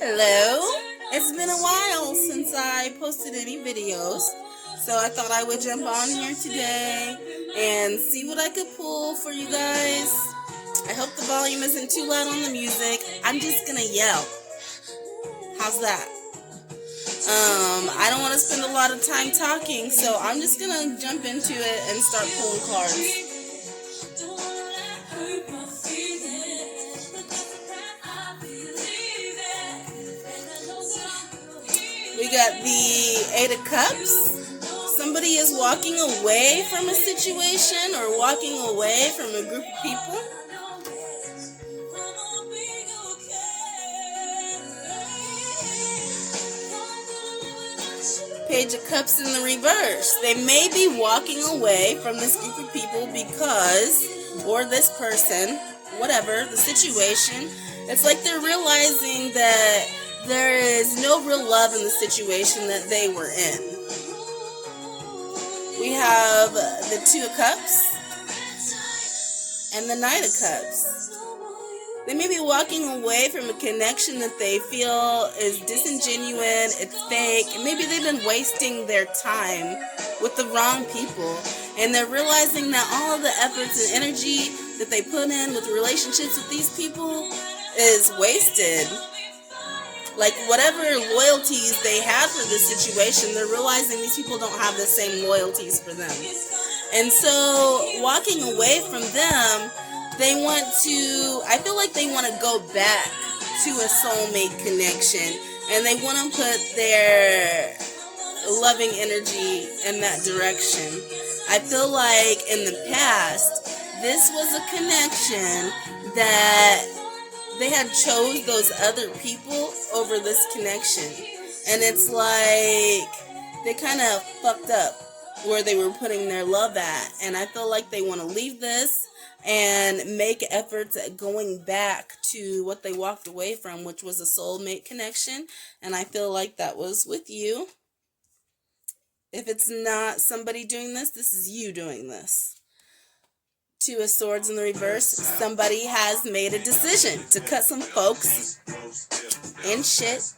Hello. It's been a while since I posted any videos, so I thought I would jump on here today and see what I could pull for you guys. I hope the volume isn't too loud on the music. I'm just gonna yell. How's that? I don't want to spend a lot of time talking, so I'm just gonna jump into it and start pulling cards. We got the Eight of Cups. Somebody is walking away from a situation or walking away from a group of people. Page of Cups in the reverse. They may be walking away from this group of people because, or this person, whatever the situation, it's like they're realizing that there is no real love in the situation that they were in. We have the Two of Cups and the Knight of Cups. They may be walking away from a connection that they feel is disingenuous, it's fake, and maybe they've been wasting their time with the wrong people, and they're realizing that all of the efforts and energy that they put in with relationships with these people is wasted. Like whatever loyalties they had for this situation, they're realizing these people don't have the same loyalties for them. And so walking away from them, I feel like they want to go back to a soulmate connection, and they want to put their loving energy in that direction. I feel like in the past, this was a connection that they had chose those other people over this connection. And it's like they kind of fucked up where they were putting their love at. And I feel like they want to leave this and make efforts at going back to what they walked away from, which was a soulmate connection. And I feel like that was with you. If it's not somebody doing this, this is you doing this. Two of Swords in the reverse. Somebody has made a decision to cut some folks and shit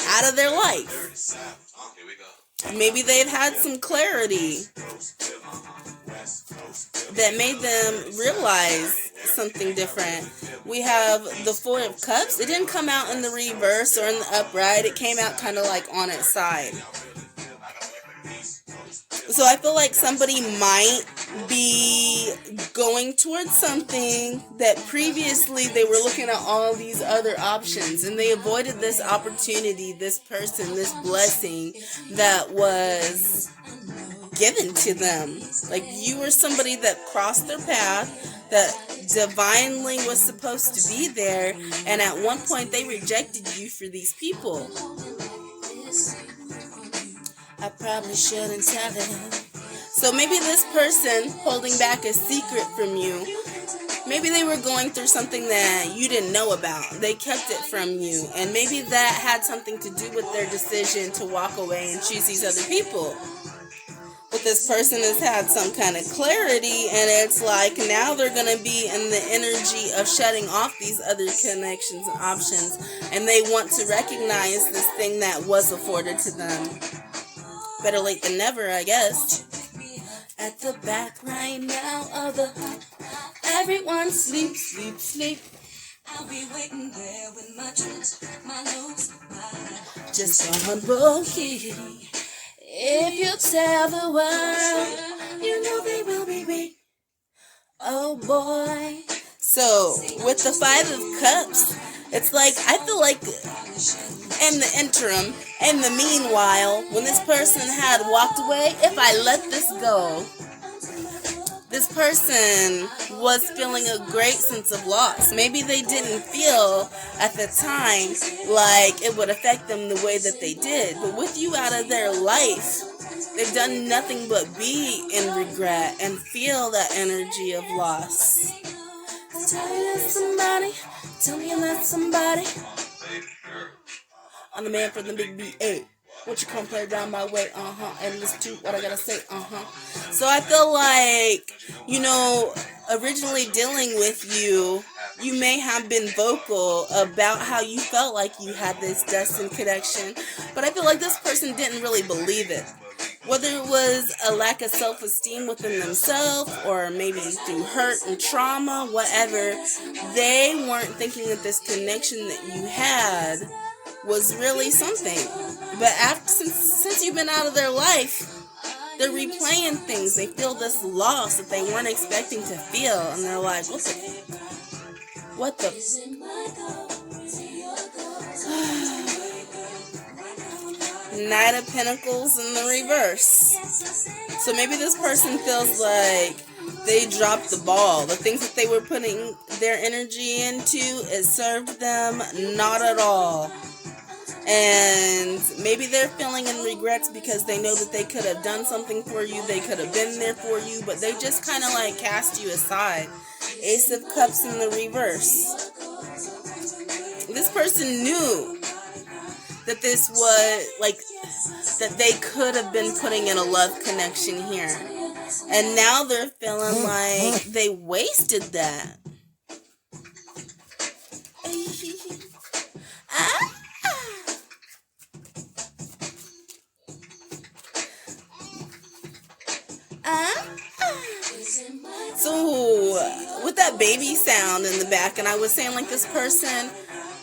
out of their life. Maybe they've had some clarity that made them realize something different. We have the Four of Cups. It didn't come out in the reverse or in the upright. It came out kind of like on its side. So I feel like somebody might be going towards something that previously they were looking at all these other options, and they avoided this opportunity, this person, this blessing that was given to them. Like you were somebody that crossed their path, that divinely was supposed to be there, and at one point they rejected you for these people. I probably shouldn't tell it. So maybe this person holding back a secret from you, maybe they were going through something that you didn't know about. They kept it from you. And maybe that had something to do with their decision to walk away and choose these other people. But this person has had some kind of clarity, and it's like now they're going to be in the energy of shutting off these other connections and options. And they want to recognize this thing that was afforded to them. Better late than never, I guess. At the back right now of the hut, everyone sleep, sleep, sleep. I'll be waiting there with my tricks, my nose, just on bookie. If you tell the world, you know they will be weak. Oh boy. So, with the Five of Cups, it's like, I feel like in the interim, in the meanwhile, when this person had walked away, if I let this go, this person was feeling a great sense of loss. Maybe they didn't feel at the time like it would affect them the way that they did. But with you out of their life, they've done nothing but be in regret and feel that energy of loss. Tell you that somebody, tell me that somebody. I'm the man from the big B8. Won't you come play down my way? And listen to what I gotta say? So I feel like, originally dealing with you you may have been vocal about how you felt like you had this destined connection, but I feel like this person didn't really believe it. Whether it was a lack of self-esteem within themselves or maybe through hurt and trauma, whatever, they weren't thinking that this connection that you had was really something. But since you've been out of their life, they're replaying things. They feel this loss that they weren't expecting to feel, and they're like, what the Knight of Pentacles in the reverse. So maybe this person feels like they dropped the ball. The things that they were putting their energy into, it served them not at all. And maybe they're feeling in regrets because they know that they could have done something for you. They could have been there for you, but they just kind of like cast you aside. Ace of Cups in the reverse. This person knew that this was like that they could have been putting in a love connection here, and now they're feeling like they wasted that. So with that baby sound in the back, and I was saying like this person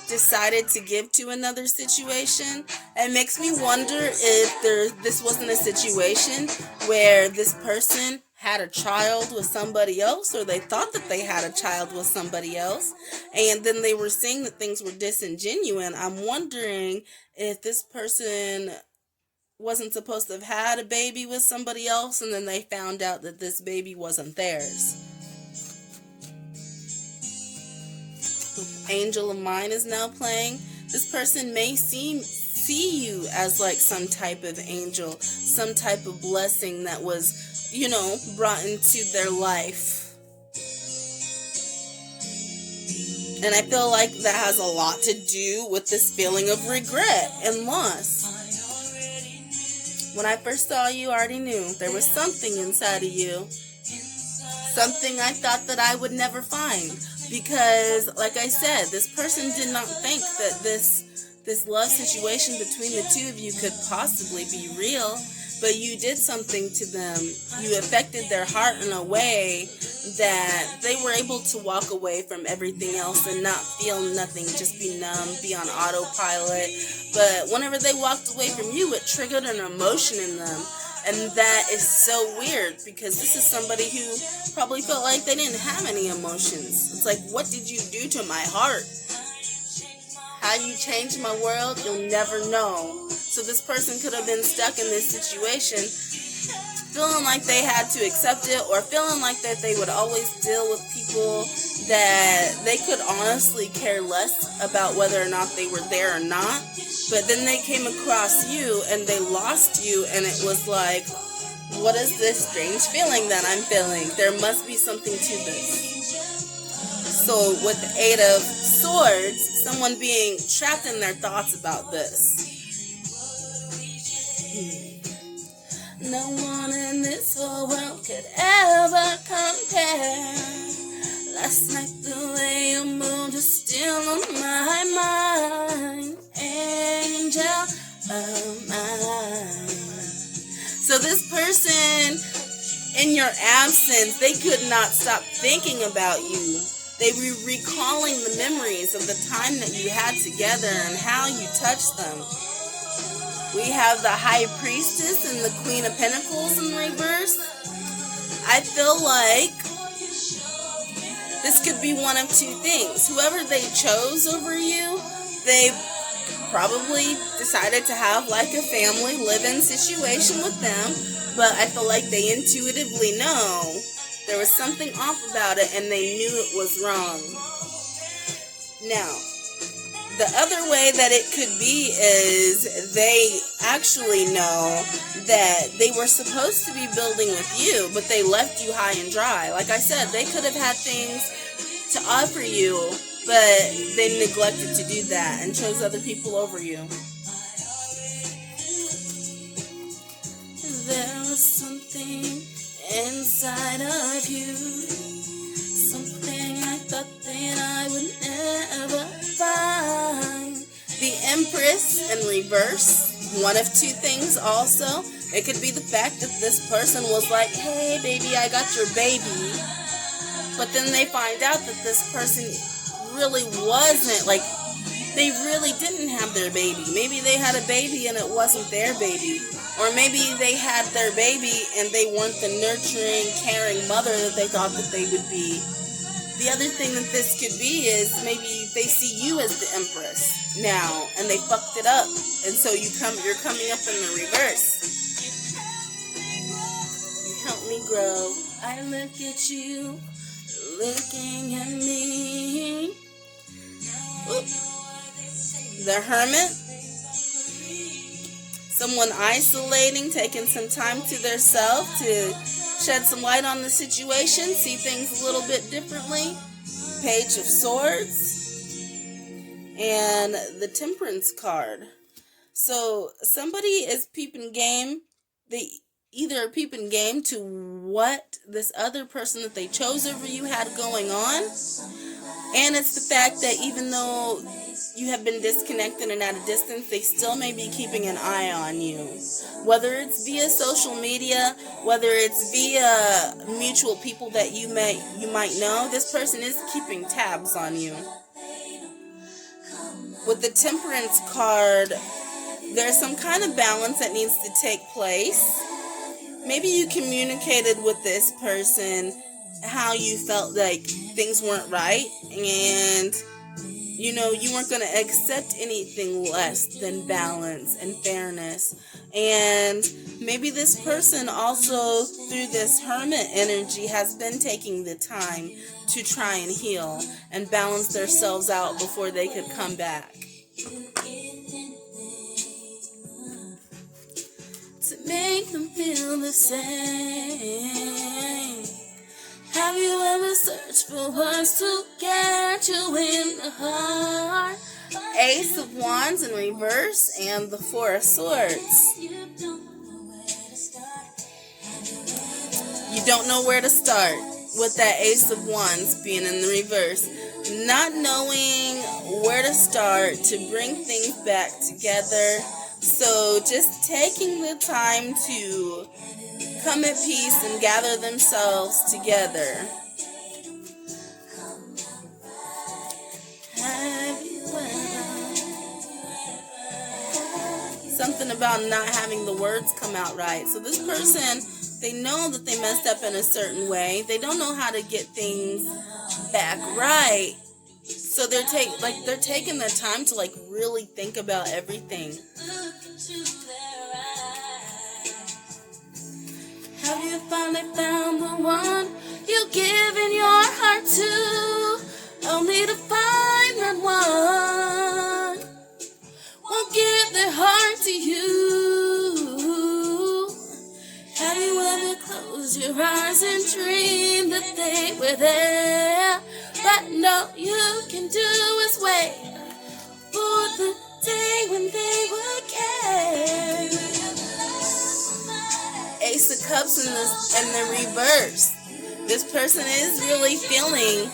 decided to give to another situation, it makes me wonder if this wasn't a situation where this person had a child with somebody else, or they thought that they had a child with somebody else, and then they were seeing that things were disingenuous. I'm wondering if this person wasn't supposed to have had a baby with somebody else, and then they found out that this baby wasn't theirs. Angel of Mine is now playing. This person may see you as like some type of angel, some type of blessing that was, brought into their life. And I feel like that has a lot to do with this feeling of regret and loss. When I first saw you, I already knew there was something inside of you. Something I thought that I would never find. Because, like I said, this person did not think that this love situation between the two of you could possibly be real. But you did something to them. You affected their heart in a way that they were able to walk away from everything else and not feel nothing, just be numb, be on autopilot. But whenever they walked away from you, it triggered an emotion in them. And that is so weird, because this is somebody who probably felt like they didn't have any emotions. It's like, what did you do to my heart? How you changed my world, you'll never know. So this person could have been stuck in this situation, feeling like they had to accept it, or feeling like that they would always deal with people that they could honestly care less about whether or not they were there or not. But then they came across you and they lost you, and it was like, what is this strange feeling that I'm feeling? There must be something to this. So with the Eight of Swords, someone being trapped in their thoughts about this. No one in this whole world could ever compare. Last night the way you moved is still on my mind. Angel of mine. So this person, in your absence, they could not stop thinking about you. They were recalling the memories of the time that you had together and how you touched them. We have the High Priestess and the Queen of Pentacles in reverse. I feel like this could be one of two things. Whoever they chose over you, they probably decided to have like a family live-in situation with them, but I feel like they intuitively know there was something off about it and they knew it was wrong. Now, the other way that it could be is they actually know that they were supposed to be building with you, but they left you high and dry. Like I said, they could have had things to offer you, but they neglected to do that and chose other people over you. There was something inside of you, something I thought that I would never find. The Empress in reverse. One of two things also. It could be the fact that this person was like, hey baby, I got your baby. But then they find out that this person really wasn't, like, they really didn't have their baby. Maybe they had a baby and it wasn't their baby. Or maybe they had their baby and they weren't the nurturing, caring mother that they thought that they would be. The other thing that this could be is maybe they see you as the Empress now and they fucked it up. And so you're coming up in the reverse. You help me grow. I look at you, looking at me. Oop. The Hermit. Someone isolating, taking some time to their self to shed some light on the situation, see things a little bit differently. Page of Swords. And the Temperance card. So somebody is peeping game. They either are peeping game to what this other person that they chose over you had going on. And it's the fact that even though you have been disconnected and at a distance, they still may be keeping an eye on you. Whether it's via social media, whether it's via mutual people that you might know, this person is keeping tabs on you. With the Temperance card, there's some kind of balance that needs to take place. Maybe you communicated with this person how you felt like things weren't right, and you weren't going to accept anything less than balance and fairness. And maybe this person also, through this Hermit energy, has been taking the time to try and heal and balance themselves out before they could come back. To make them feel the same. Have you ever searched for words to get you in the heart? Ace of Wands in reverse and the Four of Swords. You don't know where to start with that Ace of Wands being in the reverse. Not knowing where to start to bring things back together. So just taking the time to come at peace and gather themselves together. Something about not having the words come out right. So this person, they know that they messed up in a certain way. They don't know how to get things back right. So they're taking the time to really think about everything. Have you finally found the one you've given your heart to, only to find that one won't give their heart to you? Have you ever closed your eyes and dreamed that they were there, but all you can do is wait for the day when they will care? Ace of Cups in the reverse. This person is really feeling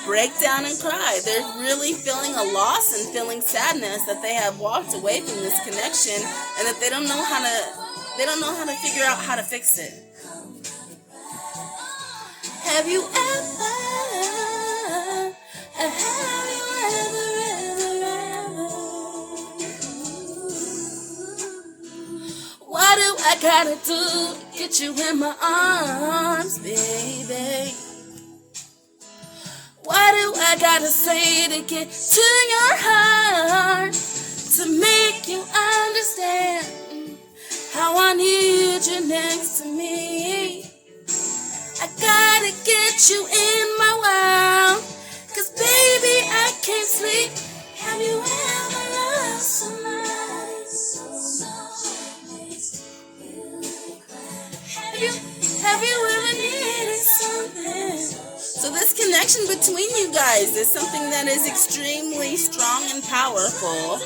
breakdown and cry. They're really feeling a loss and feeling sadness that they have walked away from this connection and that they don't know how to figure out how to fix it. Have you ever what do I gotta do to get you in my arms, baby? What do I gotta say to get to your heart, to make you understand how I need you next to me? I gotta get you in my world, 'cause baby I can't sleep. Have you ever loved somebody? Have you ever needed something? So this connection between you guys is something that is extremely strong and powerful.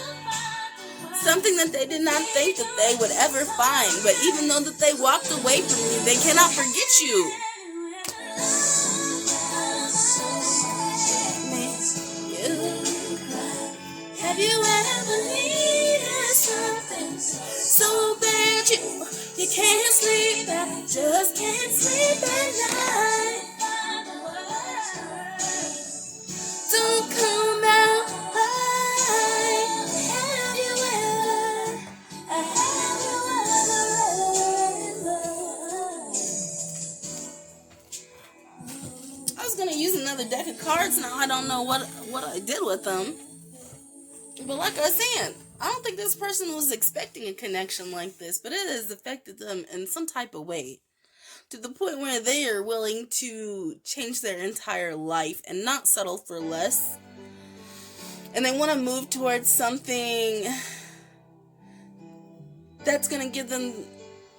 Something that they did not think that they would ever find. But even though that they walked away from you, they cannot forget you. Have you ever needed something so bad you can't sleep at, just can't sleep at night? Don't come out right. Have you ever? I was gonna use another deck of cards now. I don't know what I did with them. But like I was saying, I don't think this person was expecting a connection like this, but it has affected them in some type of way, to the point where they are willing to change their entire life and not settle for less. And they want to move towards something that's going to give them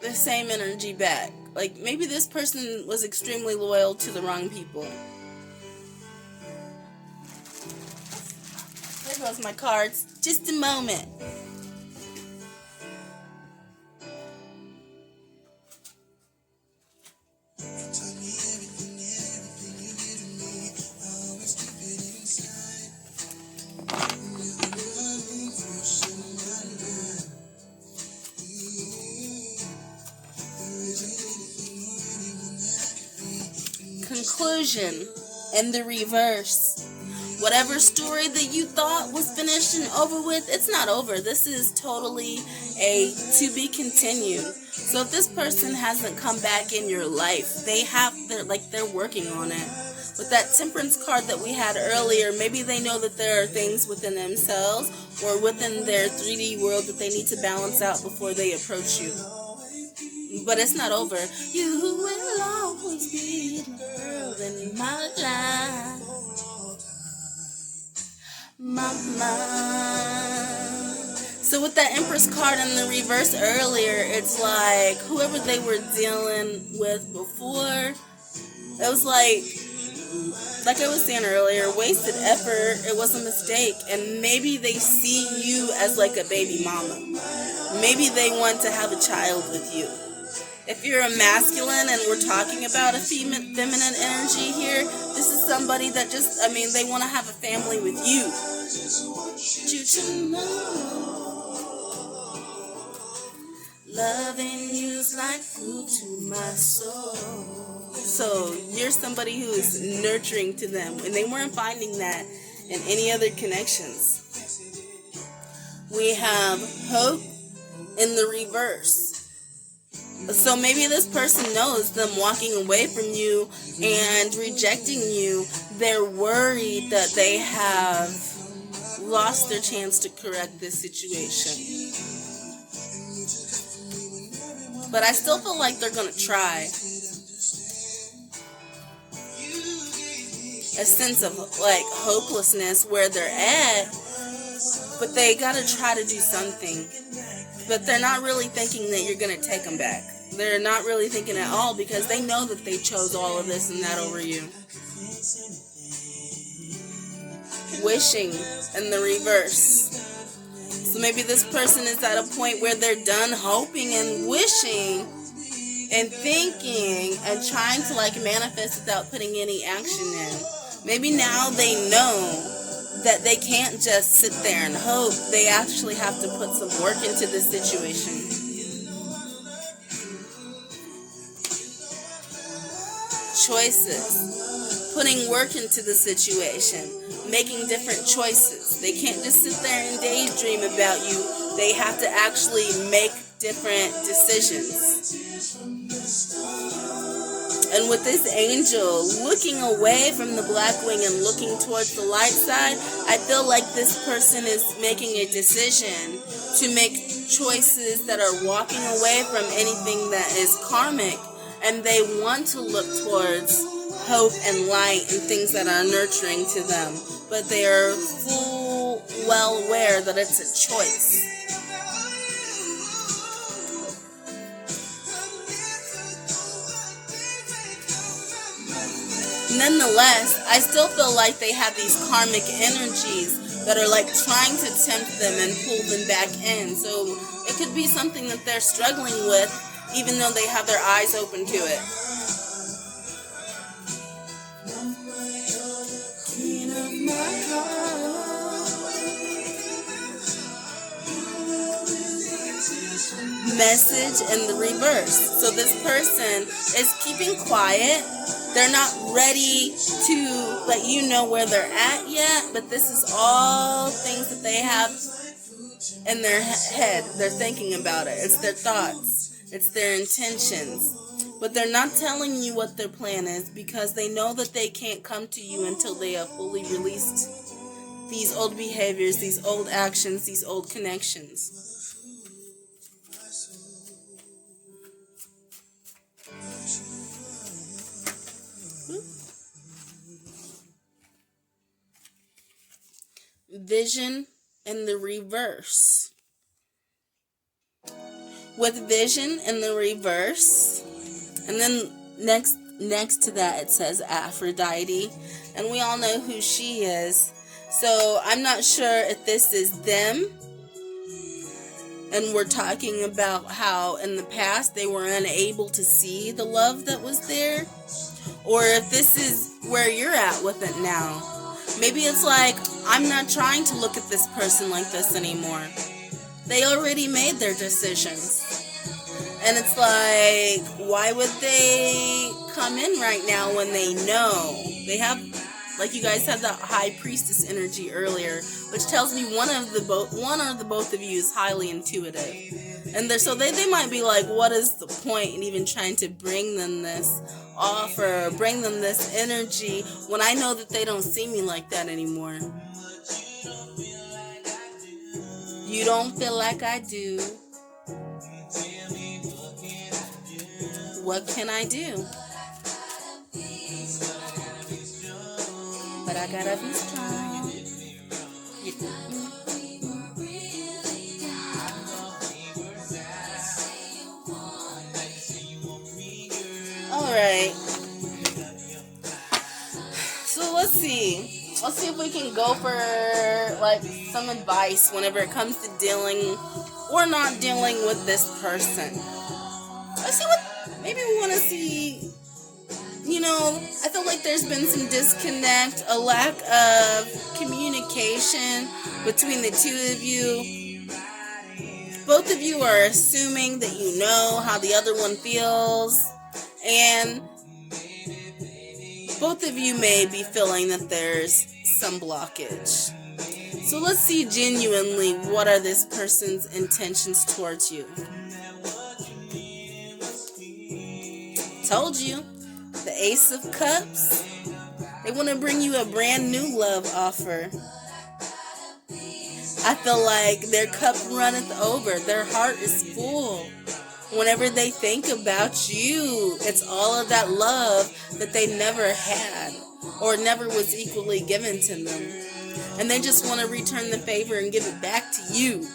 the same energy back. Like, maybe this person was extremely loyal to the wrong people. There goes my cards. Just a moment. Conclusion and the reverse. Whatever story that you thought was finished and over with, it's not over. This is totally a to be continued. So if this person hasn't come back in your life, they're working on it. With that temperance card that we had earlier, maybe they know that there are things within themselves or within their 3D world that they need to balance out before they approach you. But it's not over. You will always be the girl in my life. Mama. So with that Empress card in the reverse earlier, it's like whoever they were dealing with before, it was like I was saying earlier, wasted effort. It was a mistake. And maybe they see you as like a baby mama. Maybe they want to have a child with you. If you're a masculine and we're talking about a feminine energy here, this is somebody that they want to have a family with you. Loving you's like food to my soul. So you're somebody who is nurturing to them, and they weren't finding that in any other connections. We have hope in the reverse. So maybe this person knows them walking away from you and rejecting you. They're worried that they have lost their chance to correct this situation. But I still feel like they're going to try. A sense of hopelessness where they're at, but they got to try to do something. But they're not really thinking that you're going to take them back. They're not really thinking at all because they know that they chose all of this and that over you. Wishing in the reverse. So maybe this person is at a point where they're done hoping and wishing and thinking and trying to manifest without putting any action in. Maybe now they know that they can't just sit there and hope. They actually have to put some work into this situation. Choices. Putting work into the situation. Making different choices. They can't just sit there and daydream about you. They have to actually make different decisions. And with this angel looking away from the black wing and looking towards the light side, I feel like this person is making a decision to make choices that are walking away from anything that is karmic. And they want to look towards hope and light and things that are nurturing to them. But they are full well aware that it's a choice. Nonetheless, I still feel like they have these karmic energies that are trying to tempt them and pull them back in. So it could be something that they're struggling with, even though they have their eyes open to it. message in the reverse. So this person is keeping quiet. They're not ready to let you know where they're at yet, but this is all things that they have in their head. They're thinking about it. It's their thoughts. It's their intentions. But they're not telling you what their plan is because they know that they can't come to you until they have fully released these old behaviors, these old actions, these old connections. Vision in the reverse. With vision in the reverse, and then next to that it says Aphrodite, and we all know who she is. So I'm not sure if this is them, and we're talking about how in the past they were unable to see the love that was there, or if this is where you're at with it now. Maybe it's like, I'm not trying to look at this person like this anymore. They already made their decisions. And it's like, why would they come in right now when they know? They have, like you guys had that high priestess energy earlier, which tells me one or the both of you is highly intuitive. And so they might be like, what is the point in even trying to bring them this offer, bring them this energy, when I know that they don't see me like that anymore? You don't feel like I do. What can I do? But I gotta be strong. Alright. So let's see. Let's see if we can go for like some advice whenever it comes to dealing or not dealing with this person. Let's see what maybe we want to see. You know, I feel like there's been some disconnect, a lack of communication between the two of you. Both of you are assuming that you know how the other one feels, and both of you may be feeling that there's some blockage. So let's see genuinely what are this person's intentions towards you. Told you. The Ace of Cups. They want to bring you a brand new love offer. I feel like their cup runneth over. Their heart is full. Whenever they think about you, it's all of that love that they never had or never was equally given to them. And they just want to return the favor and give it back to you.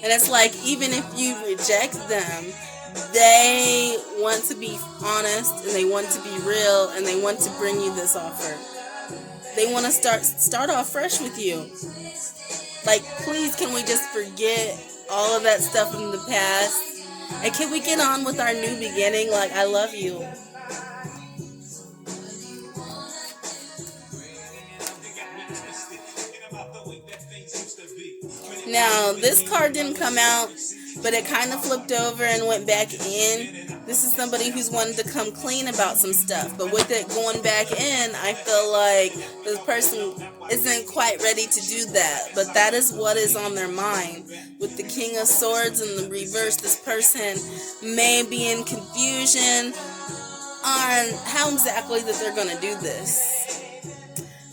And it's like, even if you reject them, they want to be honest and they want to be real and they want to bring you this offer. They want to start off fresh with you. Like, please, can we just forget all of that stuff from the past? And can we get on with our new beginning? Like, I love you. Now, this card didn't come out, but it kind of flipped over and went back in. This is somebody who's wanted to come clean about some stuff. But with it going back in, I feel like this person isn't quite ready to do that. But that is what is on their mind. With the King of Swords in the reverse, this person may be in confusion on how exactly that they're going to do this.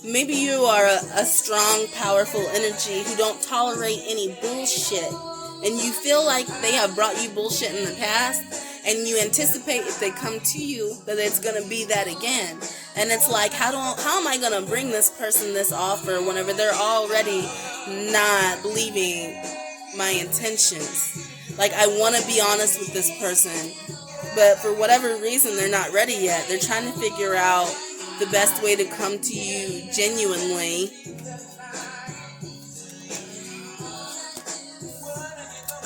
Maybe you are a strong, powerful energy who don't tolerate any bullshit. And you feel like they have brought you bullshit in the past, and you anticipate if they come to you that it's going to be that again. And it's like, how am I going to bring this person this offer whenever they're already not believing my intentions? Like, I want to be honest with this person, but for whatever reason, they're not ready yet. They're trying to figure out the best way to come to you genuinely.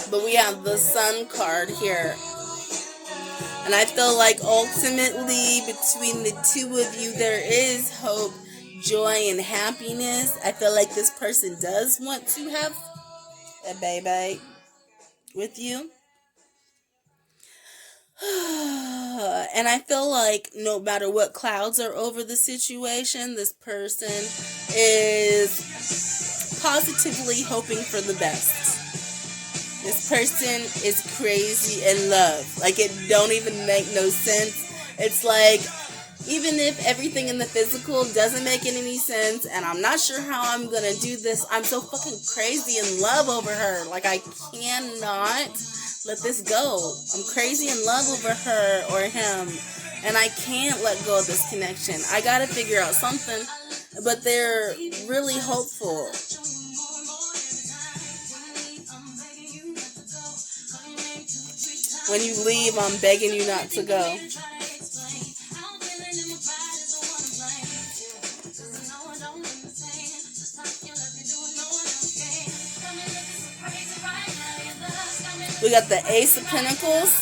But we have the Sun card here. And I feel like ultimately between the two of you there is hope, joy, and happiness. I feel like this person does want to have a baby. with you. And I feel like no matter what clouds are over the situation, this person is positively hoping for the best. This person is crazy in love. Like, it don't even make no sense. It's like, even if everything in the physical doesn't make any sense, and I'm not sure how I'm gonna do this, I'm so fucking crazy in love over her. Like, I cannot let this go. I'm crazy in love over her or him, and I can't let go of this connection. I gotta figure out something, but they're really hopeful. When you leave, I'm begging you not to go. We got the Ace of Pentacles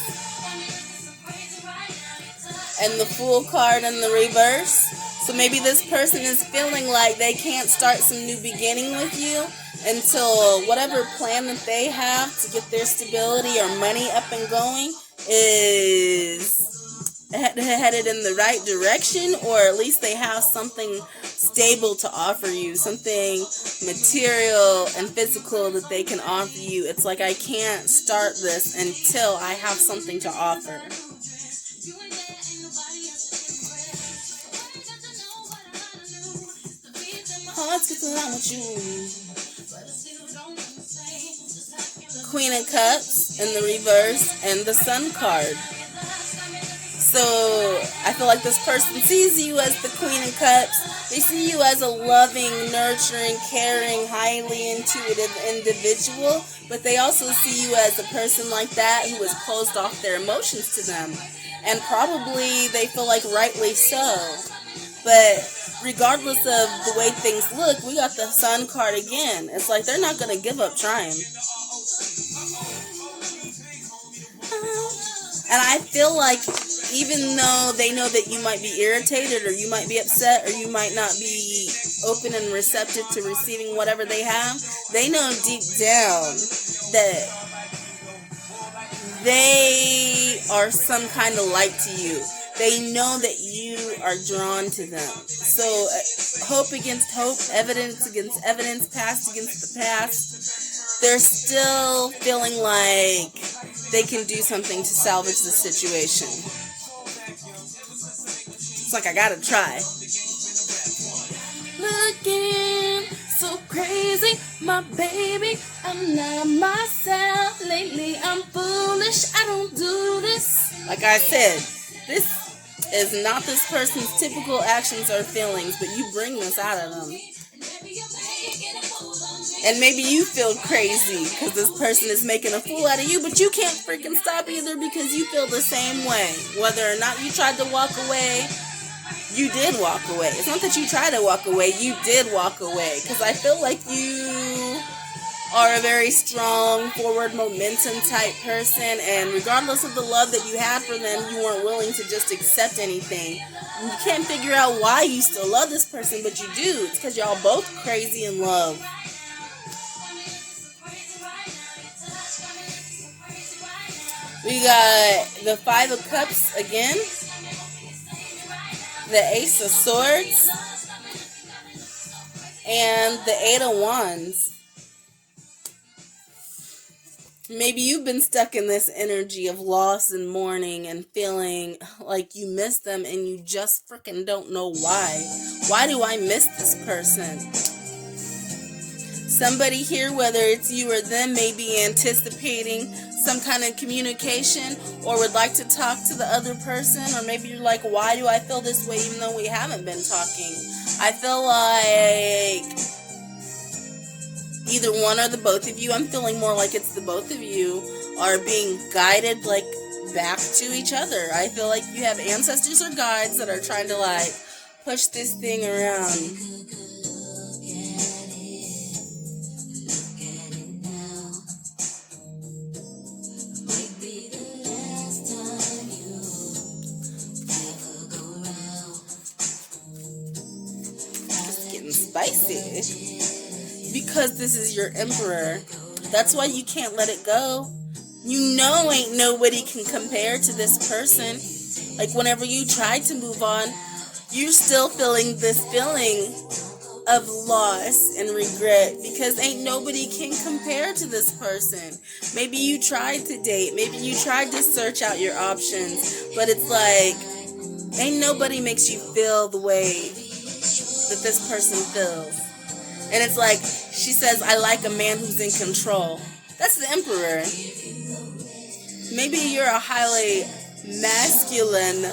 and the Fool card in the reverse. So maybe this person is feeling like they can't start some new beginning with you until whatever plan that they have to get their stability or money up and going is headed in the right direction, or at least they have something stable to offer you, something material and physical that they can offer you. It's like, I can't start this until I have something to offer. Let's get along with you. Queen of Cups in the reverse and the Sun card. So I feel like this person sees you as the Queen of Cups. They see you as a loving, nurturing, caring, highly intuitive individual, but they also see you as a person like that who has closed off their emotions to them. And probably they feel like rightly so. But regardless of the way things look, we got the Sun card again. It's like they're not going to give up trying. And I feel like even though they know that you might be irritated or you might be upset or you might not be open and receptive to receiving whatever they have, they know deep down that they are some kind of light to you. They know that you are drawn to them. So hope against hope, evidence against evidence, past against the past. They're still feeling like they can do something to salvage the situation. It's like, I gotta try. Looking so crazy, my baby, I'm not myself. Lately I'm foolish, I don't do this. Like I said, this is not this person's typical actions or feelings, but you bring this out of them. And maybe you feel crazy because this person is making a fool out of you, but you can't freaking stop either because you feel the same way. Whether or not you tried to walk away, you did walk away. It's not that you tried to walk away, you did walk away. Because I feel like you are a very strong, forward momentum type person, and regardless of the love that you had for them, you weren't willing to just accept anything. You can't figure out why you still love this person, but you do. It's because y'all both crazy in love. We got the Five of Cups again, the Ace of Swords, and the Eight of Wands. Maybe you've been stuck in this energy of loss and mourning and feeling like you miss them and you just freaking don't know why. Why do I miss this person? Somebody here, whether it's you or them, may be anticipating some kind of communication or would like to talk to the other person, or maybe you're like, why do I feel this way even though we haven't been talking? I feel like either one or the both of you, I'm feeling more like it's the both of you, are being guided like back to each other. I feel like you have ancestors or guides that are trying to like push this thing around. Spicy, because this is your emperor. That's why you can't let it go. You know ain't nobody can compare to this person. Like whenever you try to move on, you're still feeling this feeling of loss and regret because ain't nobody can compare to this person. Maybe you tried to date, maybe you tried to search out your options, but it's like ain't nobody makes you feel the way that this person feels. And it's like she says, I like a man who's in control. That's the emperor. Maybe you're a highly masculine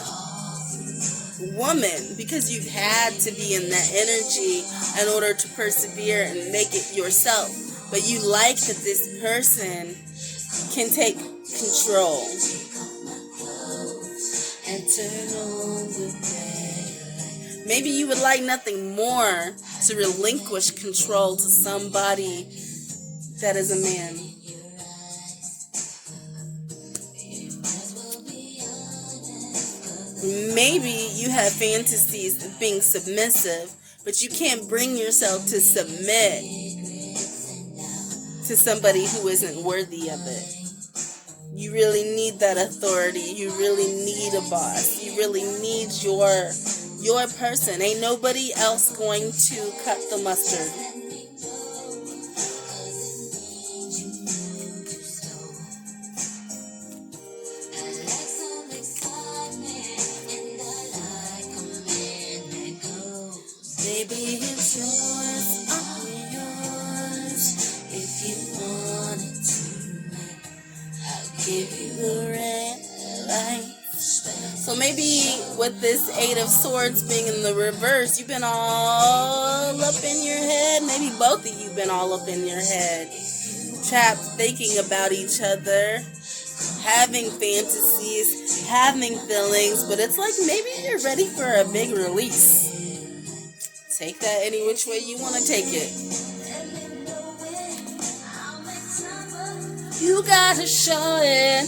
woman because you've had to be in that energy in order to persevere and make it yourself. But you like that this person can take control. And turn on the bed. Maybe you would like nothing more to relinquish control to somebody that is a man. Maybe you have fantasies of being submissive, but you can't bring yourself to submit to somebody who isn't worthy of it. You really need that authority. You really need a boss. You really need your person. Ain't nobody else going to cut the mustard. Baby, it's yours, I'm yours. If you want it tonight, I'll give you the red light. So maybe with this Eight of Swords being in the reverse, you've been all up in your head. Maybe both of you been all up in your head. Trapped thinking about each other, having fantasies, having feelings, but it's like maybe you're ready for a big release. Take that any which way you want to take it. You gotta show it.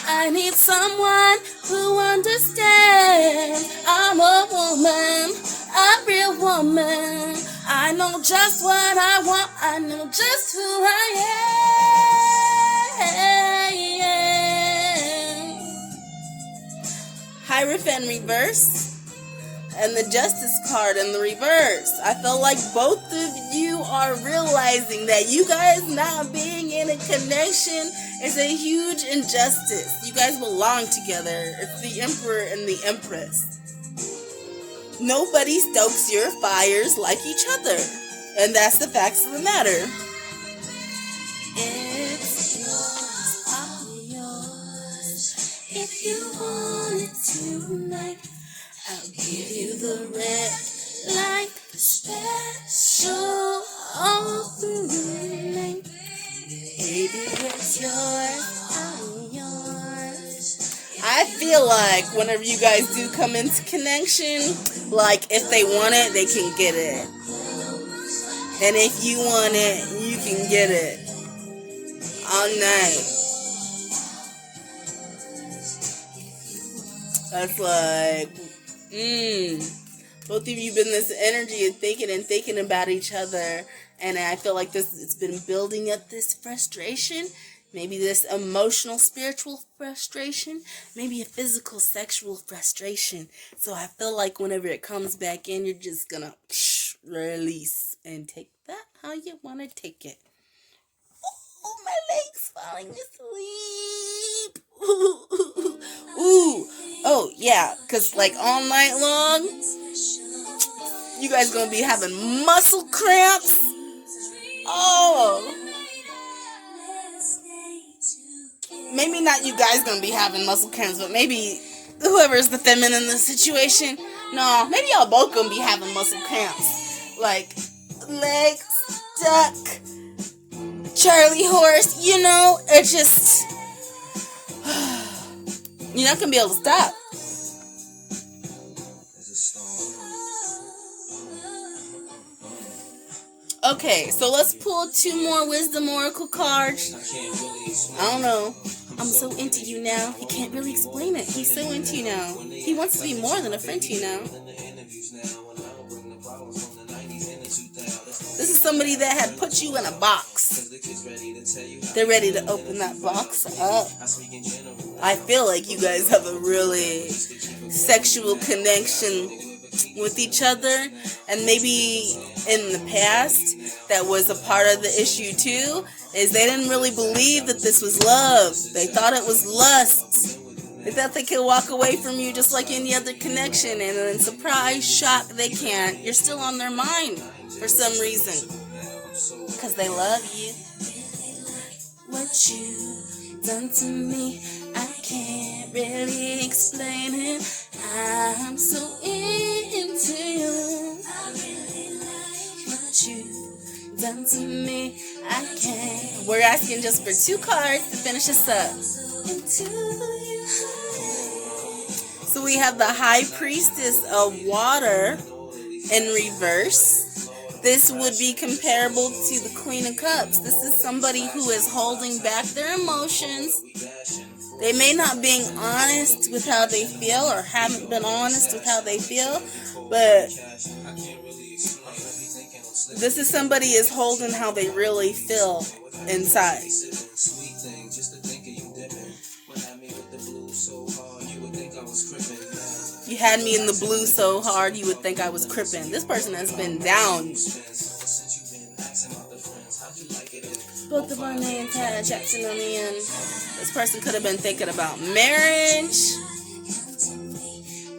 I need someone who understands. I'm a woman, a real woman. I know just what I want. I know just who I am. Hierophant reverse and the Justice card in the reverse. I feel like both of you are realizing that you guys not being in a connection is a huge injustice. You guys belong together. It's the Emperor and the Empress. Nobody stokes your fires like each other. And that's the facts of the matter. It's yours, all yours. If you want it tonight, I'll give you the red light. Special all through the night. Baby, it's yours, all yours. I feel like whenever you guys do come into connection, like if they want it, they can get it. And if you want it, you can get it. All night. That's like, both of you been this energy of thinking about each other. And I feel like it's been building up this frustration. Maybe this emotional, spiritual frustration. Maybe a physical, sexual frustration. So I feel like whenever it comes back in, you're just gonna release and take that how you want to take it. Oh, my leg's falling asleep. Ooh. Oh, yeah. Because, like, all night long, you guys gonna be having muscle cramps. Oh. Maybe not you guys gonna be having muscle cramps, but maybe whoever's the feminine in the situation. No, maybe y'all both gonna be having muscle cramps. Like, legs stuck. Charlie horse, you know, it just... You're not gonna be able to stop. Okay, so let's pull 2 more Wisdom Oracle cards. I don't know. I'm so into you now. He can't really explain it. He's so into you now. He wants to be more than a friend to you now. This is somebody that had put you in a box. They're ready to open that box up. I feel like you guys have a really sexual connection with each other, and maybe in the past that was a part of the issue too, is they didn't really believe that this was love. They thought it was lust. They thought they could walk away from you just like any other connection, and then surprise, shock, they can't. You're still on their mind for some reason, because they love you. What you done to me, I can't really explain it. I'm so into you. What you done to me, I can't. We're asking just for 2 cards to finish this up. So we have the High Priestess of Water in reverse. This would be comparable to the Queen of Cups. This is somebody who is holding back their emotions. They may not be honest with how they feel, or haven't been honest with how they feel, but this is somebody is holding how they really feel inside. You had me in the blue so hard you would think I was crippin'. This person has been down. Both of our names had Jackson on the end. This person could have been thinking about marriage.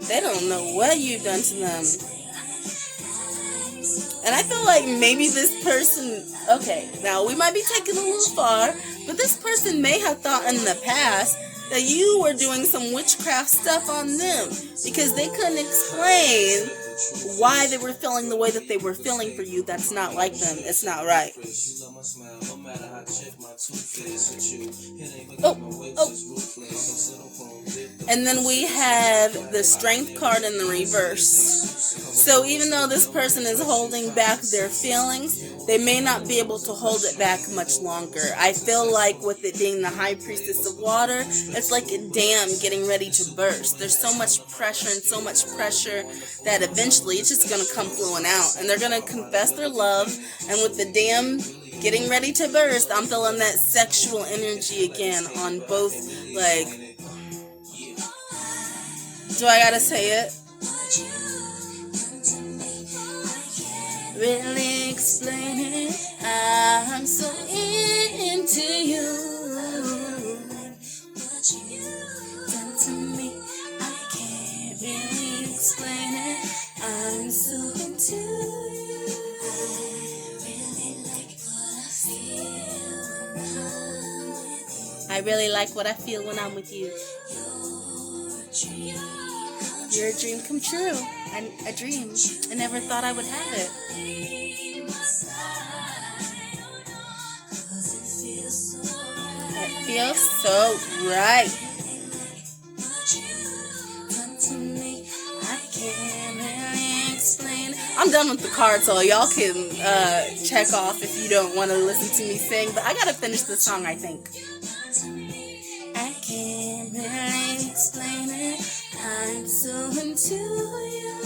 They don't know what you've done to them. And I feel like maybe this person, okay, now we might be taking a little far, but this person may have thought in the past that you were doing some witchcraft stuff on them, because they couldn't explain why they were feeling the way that they were feeling for you. That's not like them. It's not right. Oh. And then we have the Strength card in the reverse. So even though this person is holding back their feelings, they may not be able to hold it back much longer. I feel like with it being the High Priestess of Water, it's like a dam getting ready to burst. There's so much pressure and so much pressure that eventually it's just going to come flowing out. And they're going to confess their love. And with the dam getting ready to burst, I'm feeling that sexual energy again on both, like, do I gotta say it? Really explain it. I'm so into you. What you done to me, I can't really explain it. I'm so into you. I really like what I feel when I'm with you. You're a dream come true. A dream. I never thought I would have it. It feels so right. I'm done with the card, so y'all can check off if you don't want to listen to me sing. But I gotta finish this song, I think. I can't really explain it. I'm so into you.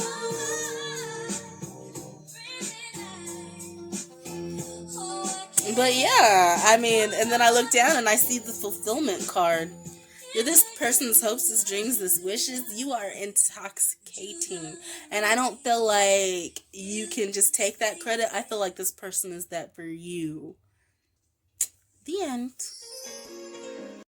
But yeah, I mean, and then I look down and I see the fulfillment card. You're this person's hopes, this dreams, this wishes. You are intoxicating. And I don't feel like you can just take that credit. I feel like this person is that for you. The end.